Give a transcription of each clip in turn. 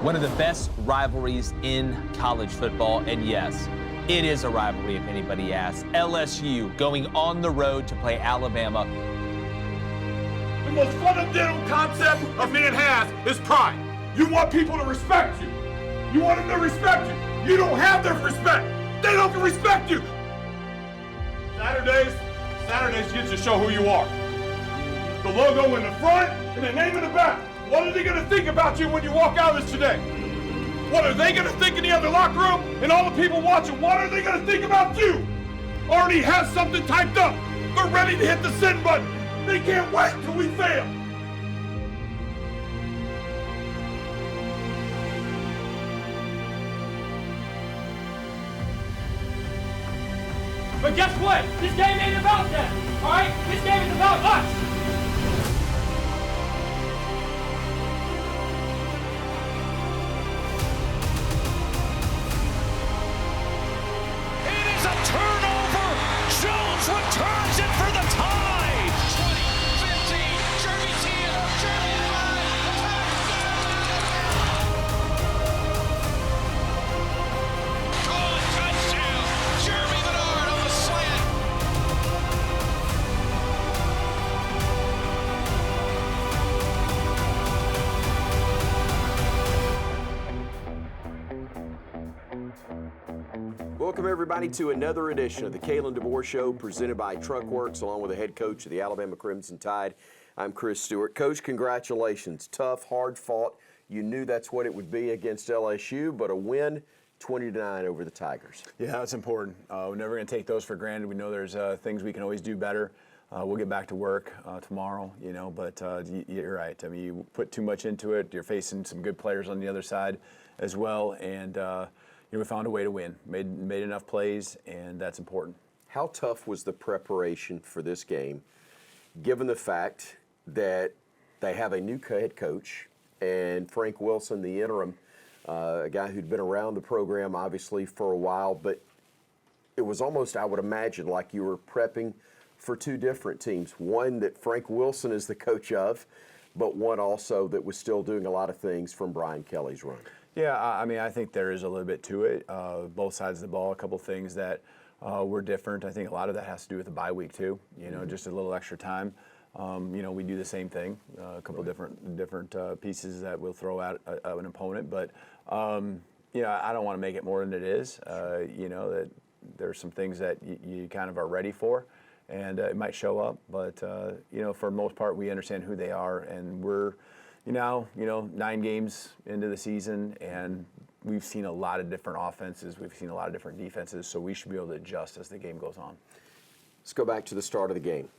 One of the best rivalries in college football, and yes, it is a rivalry if anybody asks. LSU going on the road to play Alabama. The most fundamental concept a man has is pride. You want people to respect you. You want them to respect you. You don't have their respect. They don't respect you. Saturdays get to show who you are. The logo in the front and the name in the back. What are they going to think about you when you walk out of this today? What are they going to think in the other locker room and all the people watching? What are they going to think about you? Already has something typed up. They're ready to hit the send button. They can't wait till we fail. But guess what? This game ain't about them, all right? This game is about us. It is a turnover. Jones returns it for the tie. 20, 15, Jeremy Tia, Jeremy 5, touchdown. Jeremy Menard on the slant. Welcome, everybody, to another edition of the Kalen DeBoer Show, presented by Truckworks, along with the head coach of the Alabama Crimson Tide. I'm Chris Stewart. Coach, congratulations. Tough, hard-fought. You knew that's what it would be against LSU, but a win, 20-9 over the Tigers. Yeah, that's important. We're never going to take those for granted. We know there's things we can always do better. We'll get back to work tomorrow, but you're right. I mean, you put too much into it. You're facing some good players on the other side as well, and we found a way to win. Made enough plays, and that's important. How tough was the preparation for this game, given the fact that they have a new head coach and Frank Wilson, the interim, a guy who'd been around the program obviously for a while, but it was almost, I would imagine, like you were prepping for two different teams. One that Frank Wilson is the coach of, but one also that was still doing a lot of things from Brian Kelly's run. Yeah, I mean, I think there is a little bit to it. Both sides of the ball, a couple things that were different. I think a lot of that has to do with the bye week too. Just a little extra time. We do the same thing. A couple different pieces that we'll throw at an opponent, but I don't want to make it more than it is. That there's some things that you kind of are ready for, and it might show up. But for the most part, we understand who they are, and we're 9 games into the season, and we've seen a lot of different offenses. We've seen a lot of different defenses, so we should be able to adjust as the game goes on. Let's go back to the start of the game.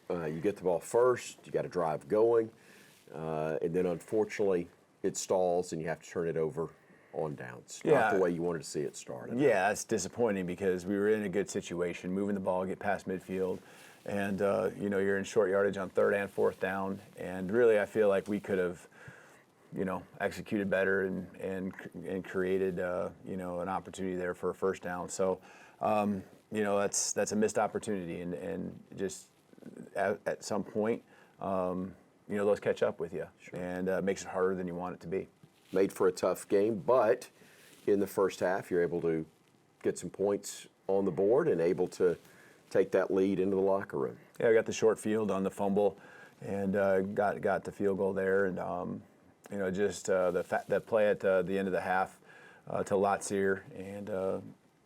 You get the ball first, you got a drive going, and then unfortunately it stalls and you have to turn it over on downs. Not the way you wanted to see it start. Yeah, it's disappointing because we were in a good situation, moving the ball, get past midfield, and you're in short yardage on third and fourth down, and really I feel like we could have executed better and created an opportunity there for a first down. So that's a missed opportunity, and just at some point those catch up with you. Sure. And makes it harder than you want it to be. Made for a tough game, but in the first half you're able to get some points on the board and able to take that lead into the locker room. Yeah, I got the short field on the fumble, and got the field goal there, and that play at the end of the half to Latsier, and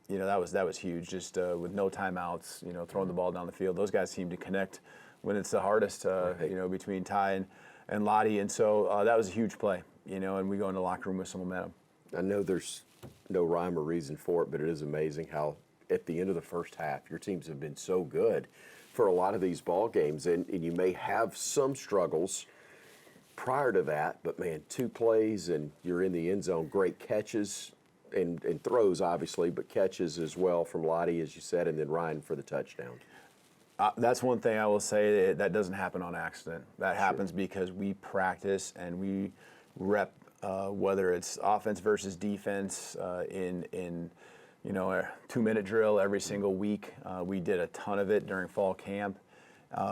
that was huge. Just with no timeouts, throwing the ball down the field. Those guys seem to connect when it's the hardest, between Ty and Lottie, and so that was a huge play, and we go in the locker room with some momentum. I know there's no rhyme or reason for it, but it is amazing how at the end of the first half, your teams have been so good for a lot of these ball games, and you may have some struggles prior to that, but man, 2 plays and you're in the end zone. Great catches and throws, obviously, but catches as well from Lottie, as you said, and then Ryan for the touchdown. That's one thing I will say that doesn't happen on accident. That happens because we practice and we rep, whether it's offense versus defense in a 2-minute drill every single week. We did a ton of it during fall camp,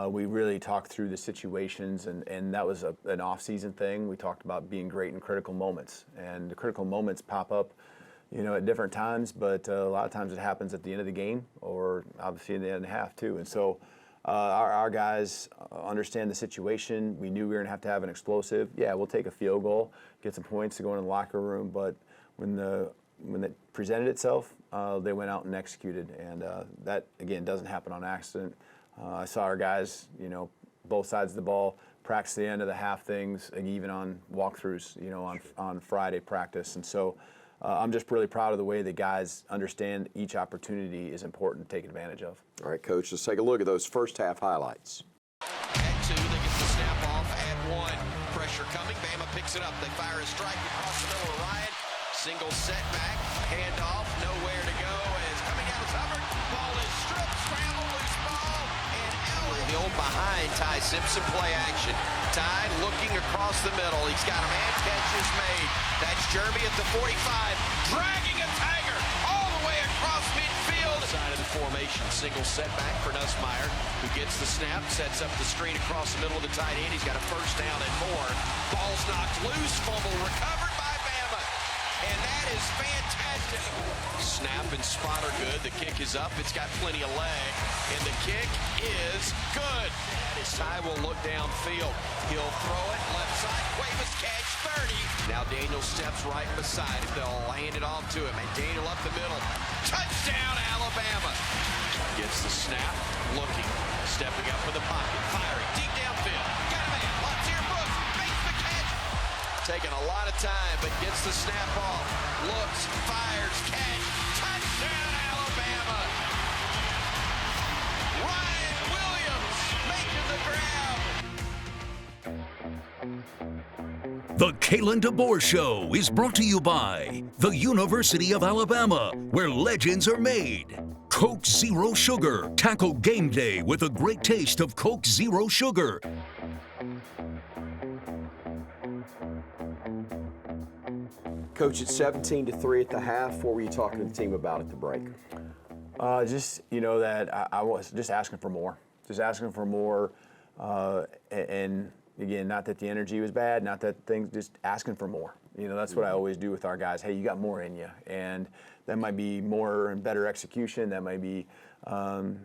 We really talked through the situations, and that was an off-season thing. We talked about being great in critical moments, and the critical moments pop up, at different times, but a lot of times it happens at the end of the game or obviously in the end of the half too. And so our guys understand the situation. We knew we were going to have an explosive. Yeah, we'll take a field goal, get some points to go in the locker room, but when it presented itself, they went out and executed, and that, again, doesn't happen on accident. I saw our guys, both sides of the ball, practice the end of the half things, and even on walkthroughs, on Friday practice. And so I'm just really proud of the way the guys understand each opportunity is important to take advantage of. All right, Coach, let's take a look at those first half highlights. At 2, they get the snap off. At 1, pressure coming. Bama picks it up. They fire a strike across the middle of Ryan. Single setback, handoff, nowhere to go. As coming out is Hubbard. Ball is stripped, scramble, loose ball, and Allen. The old behind Ty Simpson play action. Ty looking across the middle. He's got a man catch is made. That's Jeremy at the 45, dragging a Tiger all the way across midfield. Side of the formation, single setback for Nussmeier, who gets the snap, sets up the screen across the middle of the tight end. He's got a first down and more. Ball's knocked loose, fumble recovered by Bama. And that is fantastic. Snap and spot are good. The kick is up. It's got plenty of leg. And the kick is good. Ty will look downfield. He'll throw it left side. Cuevas catch 30. Now Daniel steps right beside him. They'll hand it off to him. And Daniel up the middle. Touchdown, Alabama. Gets the snap. Looking. Stepping up in the pocket. Firing. Deep downfield. Got a man. Lontier Brooks makes the catch. Taking a lot of time, but gets the snap off. Looks, fires, catch. Touchdown, Alabama. Ryan Williams making the grab. The Kalen DeBoer Show is brought to you by the University of Alabama, where legends are made. Coke Zero Sugar. Tackle game day with a great taste of Coke Zero Sugar. Coach, it's 17-3 at the half. What were you talking to the team about at the break? That I was just asking for more. Just asking for more. And again, not that the energy was bad, not that things, just asking for more. That's what I always do with our guys. Hey, you got more in you. And that might be more and better execution. That might be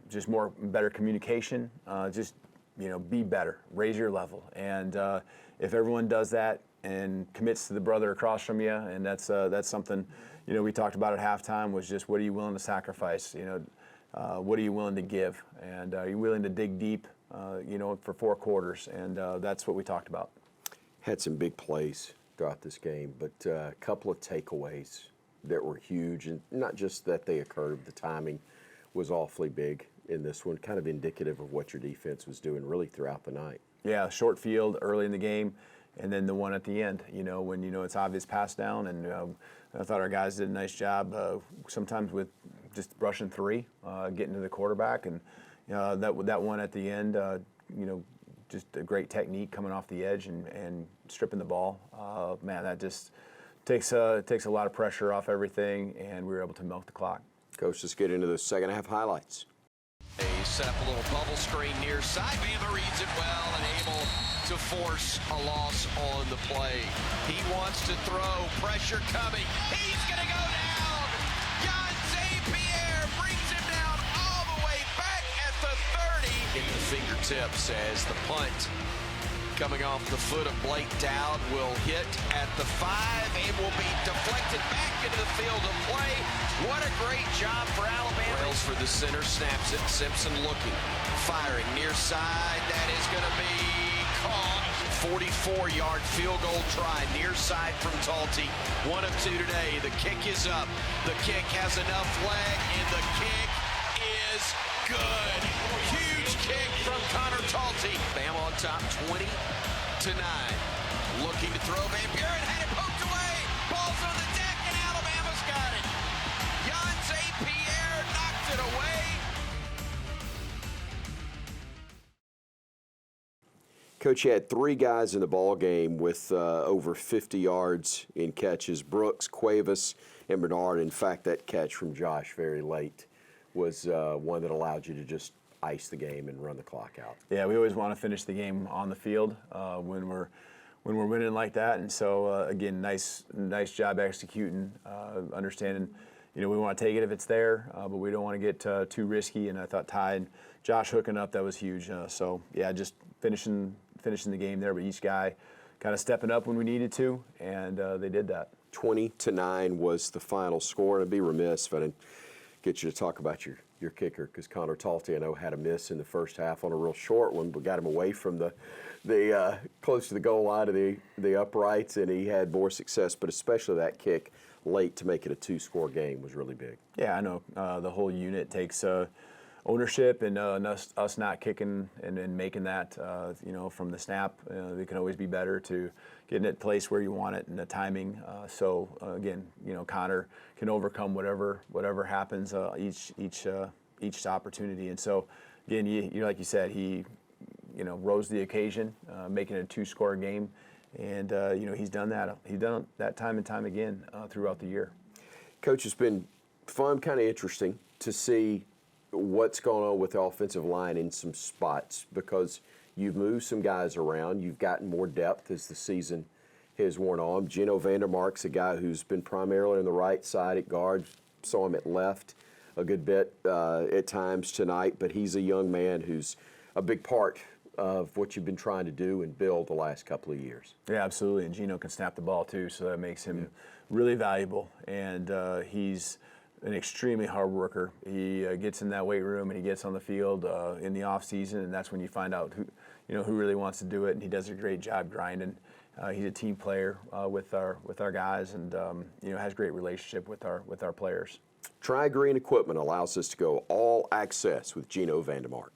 just more better communication. Be better. Raise your level. And if everyone does that and commits to the brother across from you, and that's something, we talked about at halftime, was just what are you willing to sacrifice? What are you willing to give? And are you willing to dig deep, for 4 quarters? And that's what we talked about. Had some big plays throughout this game, but a couple of takeaways that were huge, and not just that they occurred, the timing was awfully big in this one, kind of indicative of what your defense was doing really throughout the night. Yeah, short field early in the game, and then the one at the end, when it's obvious pass down, and I thought our guys did a nice job sometimes with just brushing 3, getting to the quarterback, and that one at the end, just a great technique coming off the edge and stripping the ball. Man, that just takes a lot of pressure off everything, and we were able to milk the clock. Coach, let's get into the second half highlights. They set up a little bubble screen near side. Bama reads it well and able to force a loss on the play. He wants to throw. Pressure coming. He's going to go down. Jan St-Pierre brings him down all the way back at the 30. In the fingertips as the punt coming off the foot of Blake Dowd will hit at the 5 and will be deflected back into the field of play. What a great job for Alabama. Rails for the center, snaps it. Simpson looking, firing near side. That is going to be caught. 44-yard field goal try near side from Talty. 1 of 2 today. The kick is up. The kick has enough leg, and the kick is good. Huge kick from Connor Talty. Bama on top, 20-9. Looking to throw. Van Buren had it poked away. Ball's on the deck, and Alabama's got it. Jan St-Pierre knocked it away. Coach, you had 3 guys in the ball game with over 50 yards in catches. Brooks, Cuevas, and Bernard. In fact, that catch from Josh very late was one that allowed you to just ice the game and run the clock out. Yeah, we always want to finish the game on the field when we're winning like that. And so again, nice job executing, understanding. We want to take it if it's there, but we don't want to get too risky. And I thought Ty and Josh hooking up, that was huge. So yeah, just finishing the game there, but each guy kind of stepping up when we needed to, and they did that. 20-9 was the final score, and I'd be remiss if I didn't get you to talk about your kicker, because Connor Talty, I know, had a miss in the first half on a real short one, but got him away from the close to the goal line of the uprights, and he had more success, but especially that kick late to make it a 2-score game was really big. Yeah, I know the whole unit takes ownership, and us not kicking and making that, from the snap. They can always be better to getting it placed where you want it and the timing. So again, Connor can overcome whatever happens each opportunity. And so again, you like you said, he rose to the occasion, making it a 2-score game, and he's done that. He's done that time and time again throughout the year. Coach, it's been fun, kind of interesting to see what's going on with the offensive line in some spots, because you've moved some guys around. You've gotten more depth as the season has worn on. Gino Vandermark's a guy who's been primarily on the right side at guard. Saw him at left a good bit at times tonight, but he's a young man who's a big part of what you've been trying to do and build the last couple of years. Yeah, absolutely. And Gino can snap the ball too, so that makes him really valuable. And he's an extremely hard worker. He gets in that weight room and he gets on the field in the off season, and that's when you find out who really wants to do it. And he does a great job grinding. He's a team player with our guys, and has a great relationship with our players. Tri-Green Equipment allows us to go all access with Gino Vandermark.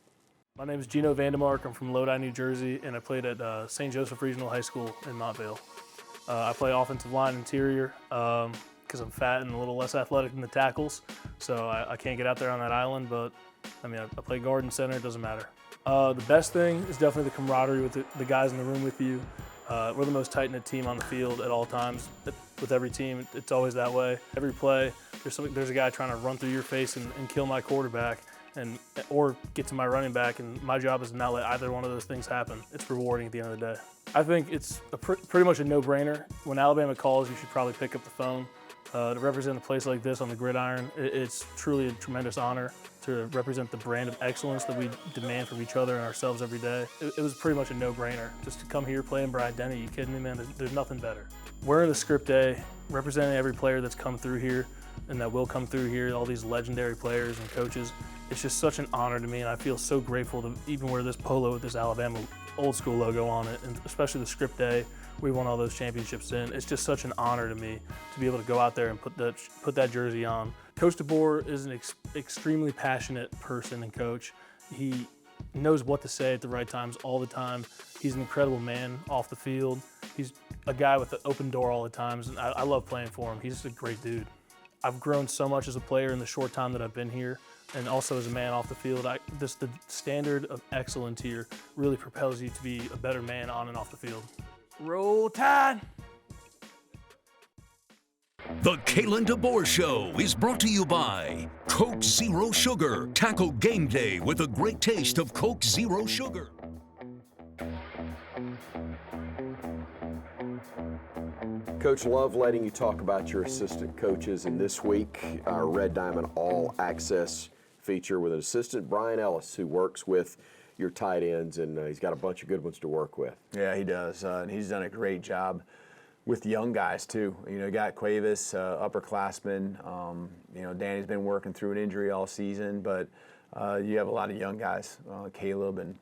My name is Gino Vandermark. I'm from Lodi, New Jersey, and I played at St. Joseph Regional High School in Montvale. I play offensive line interior because I'm fat and a little less athletic than the tackles, so I can't get out there on that island, but I play guard and center, it doesn't matter. The best thing is definitely the camaraderie with the guys in the room with you. We're the most tight-knit team on the field at all times. With every team, it's always that way. Every play, there's a guy trying to run through your face and kill my quarterback, or get to my running back, and my job is to not let either one of those things happen. It's rewarding at the end of the day. I think it's pretty much a no-brainer. When Alabama calls, you should probably pick up the phone. To represent a place like this on the gridiron, it's truly a tremendous honor to represent the brand of excellence that we demand from each other and ourselves every day. It was pretty much a no-brainer. Just to come here playing Bryant-Denny, you kidding me, man? There's nothing better. Wearing the Script A, representing every player that's come through here and that will come through here, all these legendary players and coaches, it's just such an honor to me, and I feel so grateful to even wear this polo with this Alabama old school logo on it, and especially the Script A. We won all those championships in. It's just such an honor to me to be able to go out there and put that jersey on. Coach DeBoer is an extremely passionate person and coach. He knows what to say at the right times all the time. He's an incredible man off the field. He's a guy with an open door all the times, and I love playing for him. He's a great dude. I've grown so much as a player in the short time that I've been here, and also as a man off the field. The standard of excellence here really propels you to be a better man on and off the field. Roll Tide! The Kalen DeBoer Show is brought to you by Coke Zero Sugar. Tackle game day with a great taste of Coke Zero Sugar. Coach, love letting you talk about your assistant coaches, and this week our Red Diamond All Access feature with an assistant, Brian Ellis, who works with your tight ends, and he's got a bunch of good ones to work with. Yeah, he does, and he's done a great job with young guys too. You got Cuevas, upperclassmen. Danny's been working through an injury all season, but you have a lot of young guys, Caleb and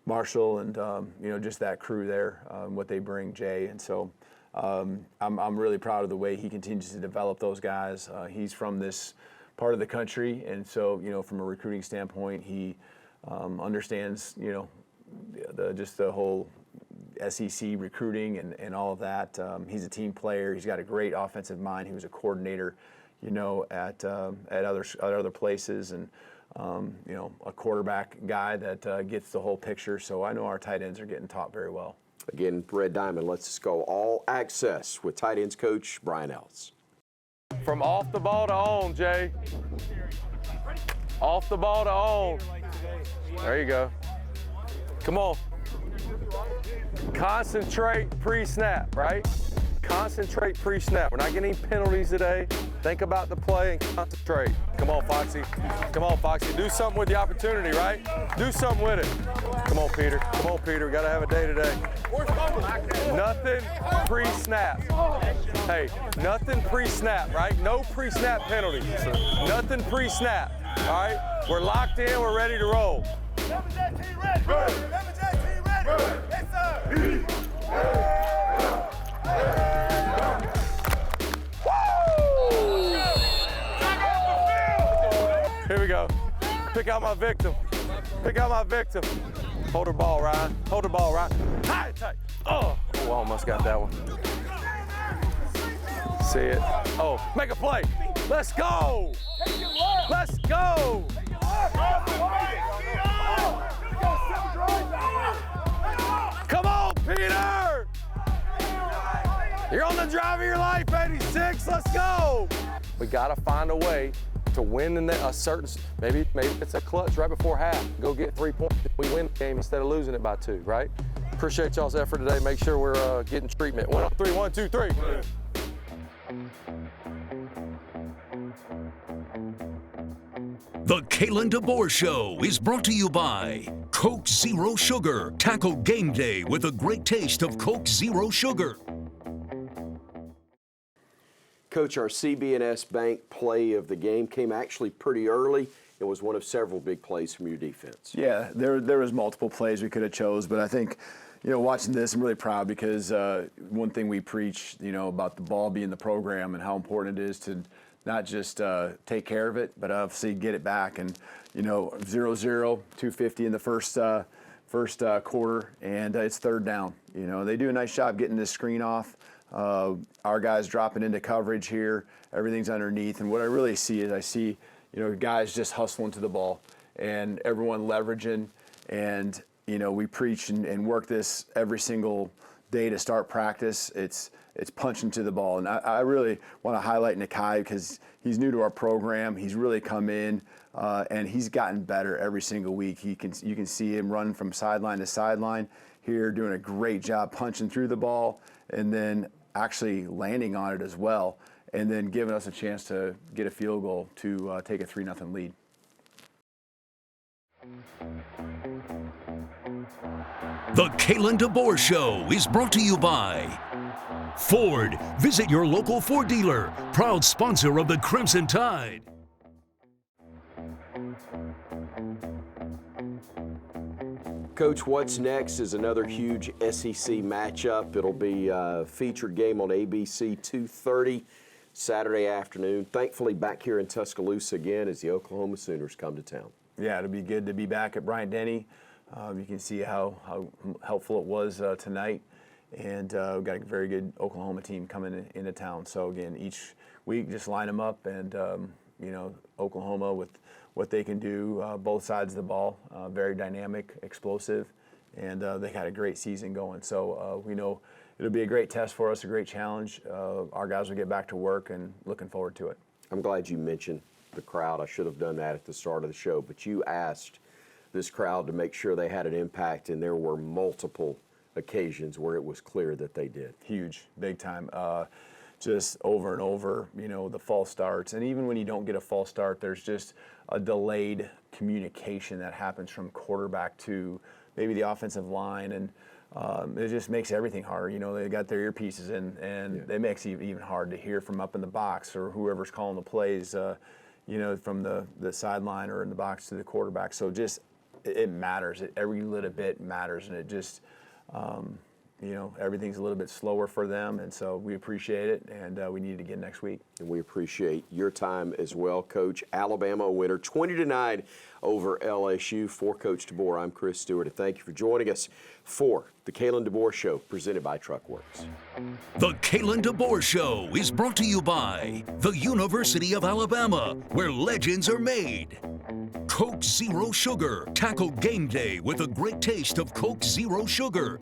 Marshall, and just that crew there, what they bring, Jay, and so I'm really proud of the way he continues to develop those guys. He's from this part of the country, and so from a recruiting standpoint, he understands, the whole SEC recruiting and all of that. He's a team player. He's got a great offensive mind. He was a coordinator, at other places, and a quarterback guy that gets the whole picture. So I know our tight ends are getting taught very well. Again, Red Diamond lets us go all access with tight ends coach Brian Ellis. From off the ball to on, Jay. Off the ball to on. There you go. Come on. Concentrate pre-snap, right? Concentrate pre-snap. We're not getting any penalties today. Think about the play and concentrate. Come on, Foxy. Come on, Foxy. Do something with the opportunity, right? Do something with it. Come on, Peter. Come on, Peter. We got to have a day today. Nothing pre-snap. Hey, nothing pre-snap, right? No pre-snap penalties. Nothing pre-snap, all right? We're locked in. We're ready to roll. Here we go. Pick out my victim. Pick out my victim. Hold her ball, Ryan. Hold her ball, Ryan. High and tight. Oh, almost got that one. See it. Oh, make a play. Let's go. Let's go. Come on, Peter. You're on the drive of your life, 86. Let's go. We got to find a way to win in a certain, maybe it's a clutch right before half. Go get 3 points. We win the game instead of losing it by 2, right? Appreciate y'all's effort today. Make sure we're getting treatment. 1 on 3, 1, 2, 3. The Kalen DeBoer Show is brought to you by Coke Zero Sugar. Tackle game day with a great taste of Coke Zero Sugar. Coach, our CB&S Bank play of the game came actually pretty early. It was one of several big plays from your defense. Yeah, there was multiple plays we could have chose, but I think, watching this, I'm really proud because one thing we preach, about the ball being the program and how important it is to not just take care of it, but obviously get it back. And 0-0, 250 in the first quarter, and it's third down. They do a nice job getting this screen off. Our guys dropping into coverage here. Everything's underneath, and what I really see is I see guys just hustling to the ball and everyone leveraging. And we preach and work this every single day to start practice. It's punching to the ball, and I really want to highlight Nakai because he's new to our program. He's really come in, and he's gotten better every single week. You can see him run from sideline to sideline here, doing a great job punching through the ball, and then actually landing on it as well, and then giving us a chance to get a field goal to take a 3-0 lead. The Kalen DeBoer Show is brought to you by Ford. Visit your local Ford dealer, proud sponsor of the Crimson Tide. Coach, what's next is another huge SEC matchup. It'll be a featured game on ABC 2:30 Saturday afternoon. Thankfully, back here in Tuscaloosa again as the Oklahoma Sooners come to town. Yeah, it'll be good to be back at Bryant-Denny. You can see how helpful it was tonight. And we've got a very good Oklahoma team coming into town. So, again, each week just line them up and, Oklahoma with what they can do, both sides of the ball, very dynamic, explosive, and they had a great season going. So we know it'll be a great test for us, a great challenge. Our guys will get back to work and looking forward to it. I'm glad you mentioned the crowd. I should have done that at the start of the show, but you asked this crowd to make sure they had an impact, and there were multiple occasions where it was clear that they did. Huge, big time. Just over and over, the false starts. And even when you don't get a false start, there's just a delayed communication that happens from quarterback to maybe the offensive line. And it just makes everything hard. They got their earpieces in, and it makes it even hard to hear from up in the box or whoever's calling the plays, from the sideline or in the box to the quarterback. So just it matters. Every little bit matters, and it just everything's a little bit slower for them, and so we appreciate it, and we need it again next week. And we appreciate your time as well, Coach. Alabama a winner, 20-9 over LSU. For Coach DeBoer, I'm Chris Stewart, and thank you for joining us for the Kalen DeBoer Show, presented by Truckworks. The Kalen DeBoer Show is brought to you by the University of Alabama, where legends are made. Coke Zero Sugar. Tackle game day with a great taste of Coke Zero Sugar.